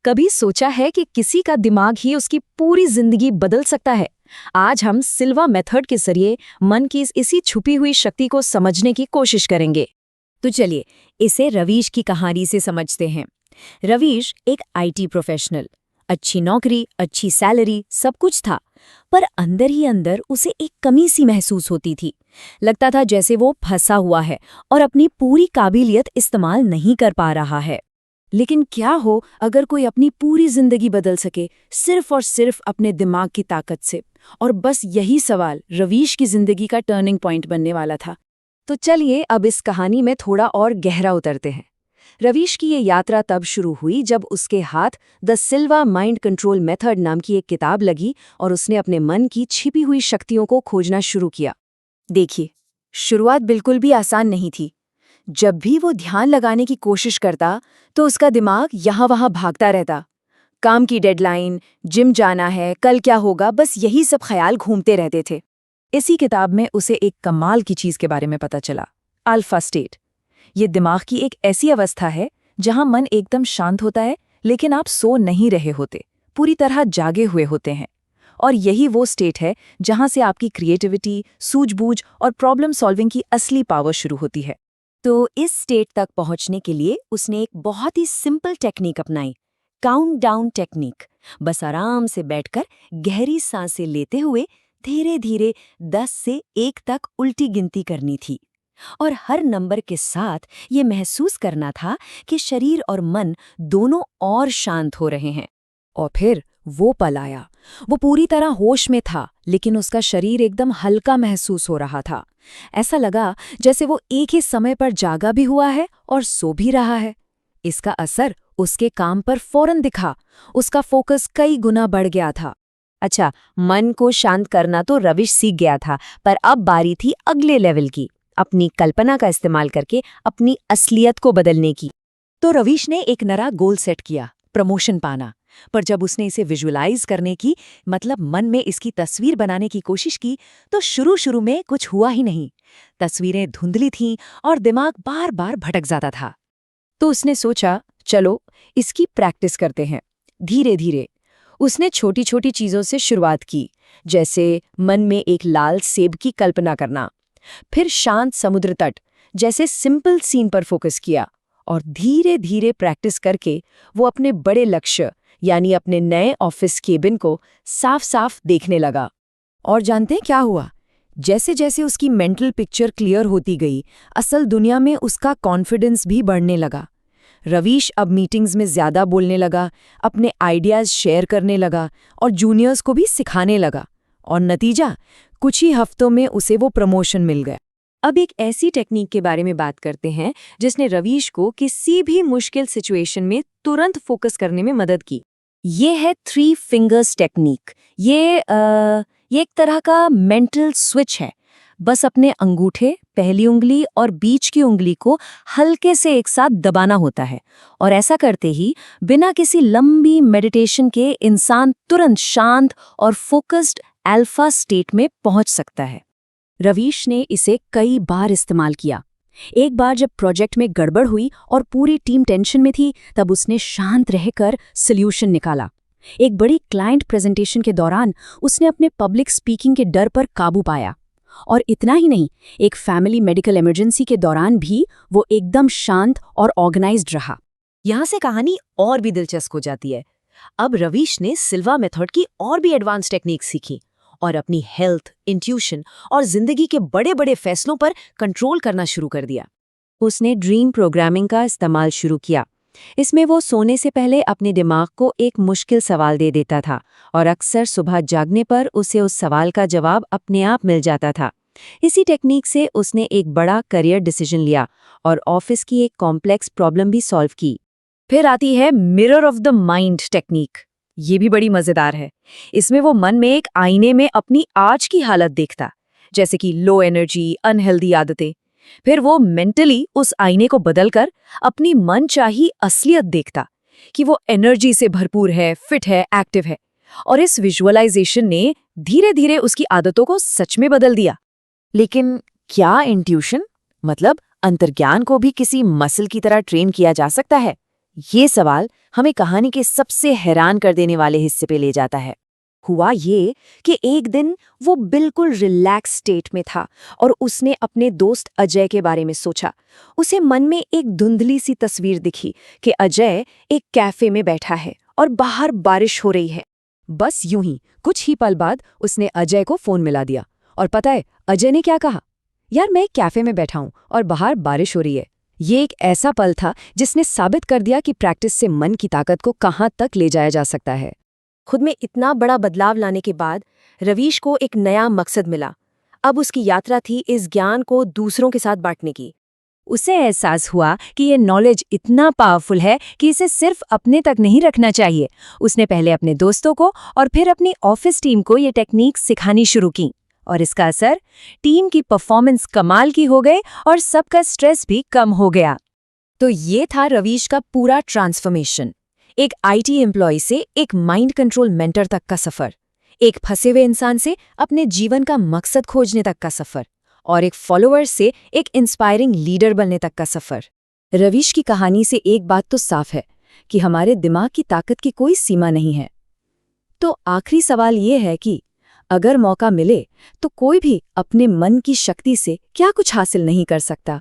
कभी सोचा है कि किसी का दिमाग ही उसकी पूरी जिंदगी बदल सकता है? आज हम सिल्वा मेथड के जरिए मन की इसी छुपी हुई शक्ति को समझने की कोशिश करेंगे। तो चलिए इसे रवीश की कहानी से समझते हैं। रवीश एक आईटी प्रोफेशनल, अच्छी नौकरी, अच्छी सैलरी, सब कुछ था, पर अंदर ही अंदर उसे एक कमी सी महसूस होती थी। लगता था जैसे वो फंसा हुआ है और अपनी पूरी काबिलियत इस्तेमाल नहीं कर पा रहा है। लेकिन क्या हो अगर कोई अपनी पूरी जिंदगी बदल सके सिर्फ और सिर्फ अपने दिमाग की ताकत से? और बस यही सवाल रवीश की जिंदगी का टर्निंग पॉइंट बनने वाला था। तो चलिए अब इस कहानी में थोड़ा और गहरा उतरते हैं। रवीश की ये यात्रा तब शुरू हुई जब उसके हाथ the Silva mind control method नाम की एक किताब लगी और उसने अपने मन की छिपी हुई शक्तियों को खोजना शुरू किया। देखिए, शुरुआत बिल्कुल भी आसान नहीं थी। जब भी वो ध्यान लगाने की कोशिश करता तो उसका दिमाग यहाँ वहाँ भागता रहता। काम की डेडलाइन, जिम जाना है, कल क्या होगा, बस यही सब ख्याल घूमते रहते थे। इसी किताब में उसे एक कमाल की चीज के बारे में पता चला, अल्फा स्टेट। ये दिमाग की एक ऐसी अवस्था है जहां मन एकदम शांत होता है लेकिन आप सो नहीं रहे होते, पूरी तरह जागे हुए होते हैं। और यही वो स्टेट है जहां से आपकी क्रिएटिविटी, सूझबूझ और प्रॉब्लम सॉल्विंग की असली पावर शुरू होती है। तो इस स्टेट तक पहुंचने के लिए उसने एक बहुत ही सिंपल टेक्निक अपनाई, काउंट डाउन टेक्निक। बस आराम से बैठकर गहरी सांसें लेते हुए धीरे धीरे 10 से 1 तक उल्टी गिनती करनी थी। और हर नंबर के साथ ये महसूस करना था कि शरीर और मन दोनों और शांत हो रहे हैं। और फिर वो पल आया। वो पूरी तरह होश में था लेकिन उसका शरीर एकदम हल्का महसूस हो रहा था। ऐसा लगा जैसे वो एक ही समय पर जागा भी हुआ है और सो भी रहा है। इसका असर उसके काम पर फौरन दिखा। उसका फोकस कई गुना बढ़ गया था। अच्छा, मन को शांत करना तो रवीश सीख गया था, पर अब बारी थी अगले लेवल की, अपनी कल्पना का इस्तेमाल करके अपनी असलियत को बदलने की। तो रवीश ने एक नया गोल सेट किया, प्रमोशन पाना। पर जब उसने इसे विजुअलाइज करने की, मतलब मन में इसकी तस्वीर बनाने की कोशिश की, तो शुरू में कुछ हुआ ही नहीं। तस्वीरें धुंधली थीं और दिमाग बार बार भटक जाता था। तो उसने सोचा, चलो इसकी प्रैक्टिस करते हैं। धीरे धीरे उसने छोटी छोटी चीजों से शुरुआत की, जैसे मन में एक लाल सेब की कल्पना करना, फिर शांत समुद्र तट जैसे सिंपल सीन पर फोकस किया। और धीरे धीरे प्रैक्टिस करके वो अपने बड़े लक्ष्य यानी अपने नए ऑफिस केबिन को साफ साफ देखने लगा। और जानते हैं क्या हुआ? जैसे जैसे उसकी मेंटल पिक्चर क्लियर होती गई, असल दुनिया में उसका कॉन्फिडेंस भी बढ़ने लगा। रवीश अब मीटिंग्स में ज्यादा बोलने लगा, अपने आइडियाज शेयर करने लगा और जूनियर्स को भी सिखाने लगा। और नतीजा, कुछ ही हफ्तों में उसे वो प्रमोशन मिल गया। अब एक ऐसी टेक्निक के बारे में बात करते हैं जिसने रवीश को किसी भी मुश्किल सिचुएशन में तुरंत फोकस करने में मदद की। ये है 3 फिंगर्स टेक्निक। ये एक तरह का मेंटल स्विच है। बस अपने अंगूठे, पहली उंगली और बीच की उंगली को हल्के से एक साथ दबाना होता है, और ऐसा करते ही बिना किसी लंबी मेडिटेशन के इंसान तुरंत शांत और फोकस्ड अल्फा स्टेट में पहुंच सकता है। रवीश ने इसे कई बार इस्तेमाल किया। एक बार जब प्रोजेक्ट में गड़बड़ हुई और पूरी टीम टेंशन में थी, तब उसने शांत रहकर सॉल्यूशन निकाला। एक बड़ी क्लाइंट प्रेजेंटेशन के दौरान उसने अपने पब्लिक स्पीकिंग के डर पर काबू पाया। और इतना ही नहीं, एक फैमिली मेडिकल इमरजेंसी के दौरान भी वो एकदम शांत और ऑर्गेनाइज्ड रहा। यहाँ से कहानी और भी दिलचस्प हो जाती है। अब रवीश ने सिल्वा मेथड की और भी एडवांस टेक्निक सीखी और अपनी हेल्थ, इंट्यूशन और जिंदगी के बड़े बड़े फैसलों पर कंट्रोल करना शुरू कर दिया। उसने ड्रीम प्रोग्रामिंग का इस्तेमाल शुरू किया। इसमें वो सोने से पहले अपने दिमाग को एक मुश्किल सवाल दे देता था और अक्सर सुबह जागने पर उसे उस सवाल का जवाब अपने आप मिल जाता था। इसी टेक्निक से उसने एक बड़ा करियर डिसीजन लिया और ऑफिस की एक कॉम्प्लेक्स प्रॉब्लम भी सॉल्व की। फिर आती है mirror of the mind technique. ये भी बड़ी मजेदार है। इसमें वो मन में एक आईने में अपनी आज की हालत देखता, जैसे कि लो एनर्जी, अनहेल्दी आदतें। फिर वो मेंटली उस आईने को बदलकर अपनी मनचाही असलियत देखता कि वो एनर्जी से भरपूर है, फिट है, एक्टिव है। और इस विजुअलाइजेशन ने धीरे धीरे उसकी आदतों को सच में बदल दिया। लेकिन क्या इंट्यूशन, मतलब अंतर्ज्ञान, को भी किसी मसल की तरह ट्रेन किया जा सकता है? ये सवाल हमें कहानी के सबसे हैरान कर देने वाले हिस्से पे ले जाता है। हुआ ये कि एक दिन वो बिल्कुल रिलैक्स स्टेट में था और उसने अपने दोस्त अजय के बारे में सोचा। उसे मन में एक धुंधली सी तस्वीर दिखी कि अजय एक कैफे में बैठा है और बाहर बारिश हो रही है। बस यूं ही कुछ ही पल बाद उसने अजय को फोन मिला दिया। और पता है अजय ने क्या कहा? यार, मैं एक कैफे में बैठा हूं और बाहर बारिश हो रही है। ये एक ऐसा पल था जिसने साबित कर दिया कि प्रैक्टिस से मन की ताकत को कहां तक ले जाया जा सकता है। खुद में इतना बड़ा बदलाव लाने के बाद रवीश को एक नया मकसद मिला। अब उसकी यात्रा थी इस ज्ञान को दूसरों के साथ बांटने की। उसे एहसास हुआ कि ये नॉलेज इतना पावरफुल है कि इसे सिर्फ अपने तक नहीं रखना चाहिए। उसने पहले अपने दोस्तों को और फिर अपनी ऑफिस टीम को ये टेक्निक सिखानी शुरू की और इसका असर टीम की परफॉर्मेंस कमाल की हो गई और सबका स्ट्रेस भी कम हो गया। तो ये था रवीश का पूरा ट्रांसफॉर्मेशन। एक आईटी एम्प्लॉय से एक माइंड कंट्रोल मेंटर तक का सफर, एक फंसे हुए इंसान से अपने जीवन का मकसद खोजने तक का सफर, और एक फॉलोअर से एक इंस्पायरिंग लीडर बनने तक का सफर। रवीश की कहानी से एक बात तो साफ है कि हमारे दिमाग की ताकत की कोई सीमा नहीं है। तो आखिरी सवाल ये है कि अगर मौका मिले तो कोई भी अपने मन की शक्ति से क्या कुछ हासिल नहीं कर सकता।